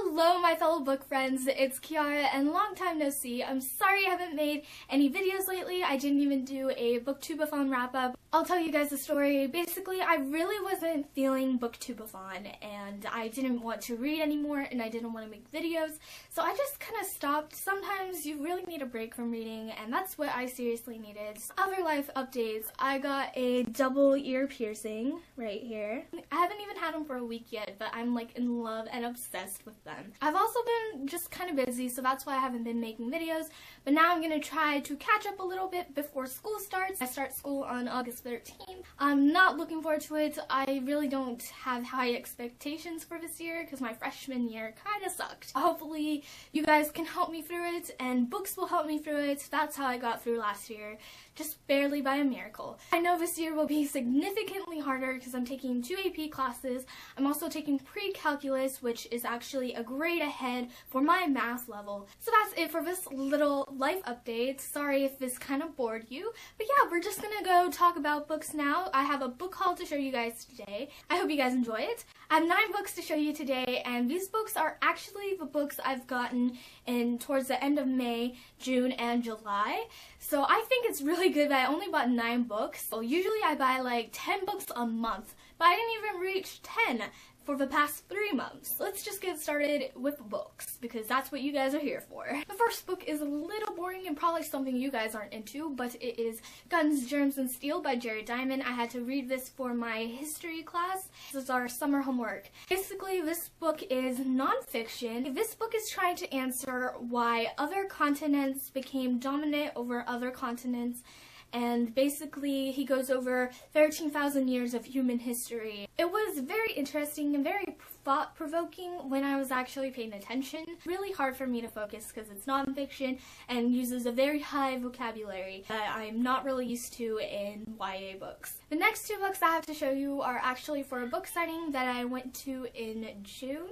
Hello my fellow book friends, it's Kiara and long time no see. I'm sorry I haven't made any videos lately. I didn't even do a booktubeathon wrap up. I'll tell you guys the story. Basically, I really wasn't feeling booktubeathon and I didn't want to read anymore and I didn't want to make videos. So I just kind of stopped. Sometimes you really need a break from reading and that's what I seriously needed. Other life updates. I got a double ear piercing right here. I haven't even had them for a week yet, but I'm like in love and obsessed with them. I've also been just kind of busy, so that's why I haven't been making videos, but now I'm gonna try to catch up a little bit before school starts. I start school on August 13th. I'm not looking forward to it. I really don't have high expectations for this year because my freshman year kind of sucked. Hopefully you guys can help me through it and books will help me through it. That's how I got through last year, just barely by a miracle. I know this year will be significantly harder because I'm taking 2 AP classes. I'm also taking pre-calculus, which is actually a grade ahead for my math level. So that's it for this little life update. Sorry if this kind of bored you, but yeah, we're just gonna go talk about books now. I have a book haul to show you guys today. I hope you guys enjoy it. I have 9 books to show you today, and these books are actually the books I've gotten in towards the end of May, June, and July. So I think it's really good that I only bought 9 books. So usually I buy like 10 books a month, but I didn't even reach 10 for the past 3 months. Let's just get started with books because that's what you guys are here for. The first book is a little boring and probably something you guys aren't into, but it is Guns, Germs, and Steel by Jerry Diamond. I had to read this for my history class. This is our summer homework. Basically, this book is nonfiction. This book is trying to answer why other continents became dominant over other continents. And basically, he goes over 13,000 years of human history. It was very interesting and very thought-provoking when I was actually paying attention. Really hard for me to focus because it's nonfiction and uses a very high vocabulary that I'm not really used to in YA books. The next 2 books I have to show you are actually for a book signing that I went to in June.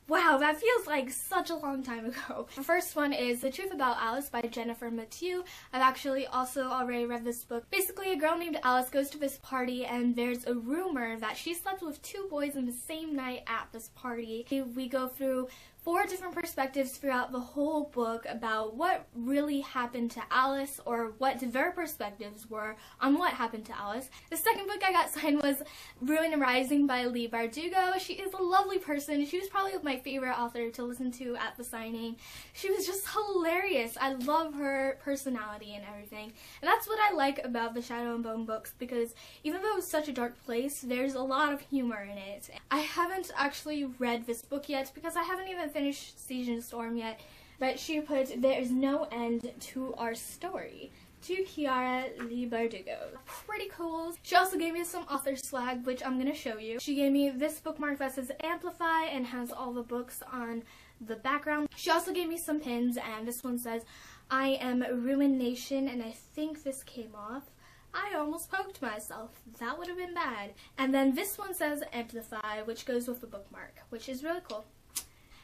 Wow, that feels like such a long time ago. The first one is The Truth About Alice by Jennifer Mathieu. I've actually also already read this book. Basically, a girl named Alice goes to this party and there's a rumor that she slept with 2 boys in the same night at this party. We go through 4 different perspectives throughout the whole book about what really happened to Alice or what their perspectives were on what happened to Alice. The second book I got signed was Ruin and Rising by Leigh Bardugo. She is a lovely person. She was probably my favorite author to listen to at the signing. She was just hilarious. I love her personality and everything. And that's what I like about the Shadow and Bone books because even though it's such a dark place, there's a lot of humor in it. I haven't actually read this book yet because I haven't even finished Siege and Storm yet, but she put, "There is no end to our story." To Kiara Leigh Bardugo. Pretty cool. She also gave me some author swag, which I'm going to show you. She gave me this bookmark that says Amplify and has all the books on the background. She also gave me some pins, and this one says, "I am Ruin Nation," and I think this came off. I almost poked myself. That would have been bad. And then this one says Amplify, which goes with the bookmark, which is really cool.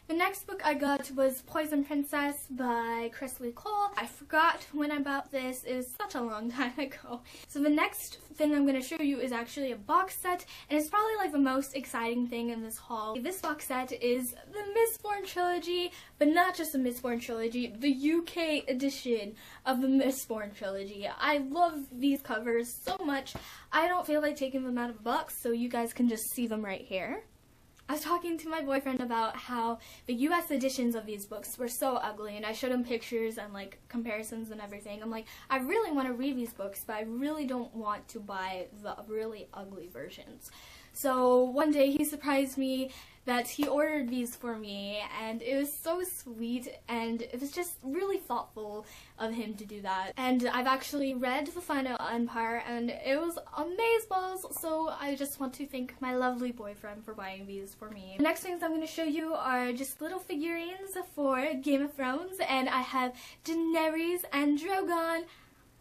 The next book I got was Poison Princess by Kresley Cole. I forgot when I bought this. It was such a long time ago. So the next thing I'm going to show you is actually a box set, and it's probably like the most exciting thing in this haul. This box set is the Mistborn trilogy, but not just the Mistborn trilogy, the UK edition of the Mistborn trilogy. I love these covers so much. I don't feel like taking them out of the box, so you guys can just see them right here. I was talking to my boyfriend about how the US editions of these books were so ugly, and I showed him pictures and like comparisons and everything. I'm like, I really want to read these books, but I really don't want to buy the really ugly versions. So one day he surprised me that he ordered these for me, and it was so sweet, and it was just really thoughtful of him to do that. And I've actually read The Final Empire, and it was amazeballs, so I just want to thank my lovely boyfriend for buying these for me. The next things I'm going to show you are just little figurines for Game of Thrones, and I have Daenerys and Drogon.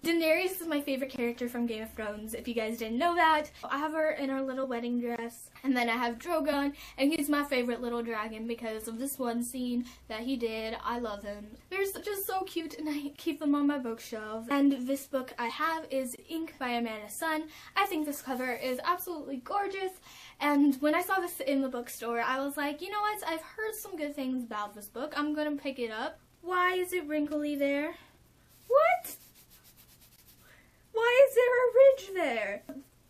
Daenerys is my favorite character from Game of Thrones, if you guys didn't know that. I have her in her little wedding dress. And then I have Drogon, and he's my favorite little dragon because of this one scene that he did. I love him. They're just so cute, and I keep them on my bookshelf. And this book I have is Ink by Amanda Sun. I think this cover is absolutely gorgeous. And when I saw this in the bookstore, I was like, you know what? I've heard some good things about this book. I'm gonna pick it up. Why is it wrinkly there? What? Why is there a ridge there?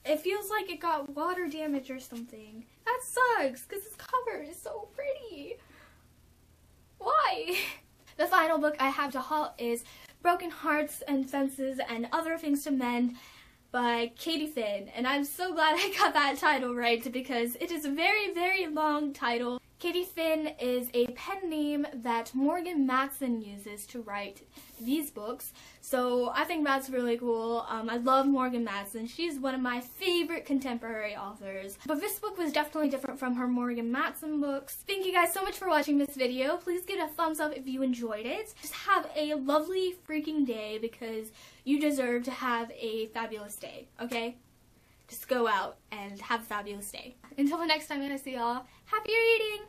It feels like it got water damage or something. That sucks, because this cover is so pretty. Why? The final book I have to haul is Broken Hearts and Fences and Other Things to Mend by Katie Finn. And I'm so glad I got that title right because it is a very, very long title. Katie Finn is a pen name that Morgan Matson uses to write these books, so I think that's really cool. I love Morgan Matson. She's one of my favorite contemporary authors. But this book was definitely different from her Morgan Matson books. Thank you guys so much for watching this video. Please give it a thumbs up if you enjoyed it. Just have a lovely freaking day because you deserve to have a fabulous day, okay? Just go out and have a fabulous day. Until the next time I see y'all, happy reading!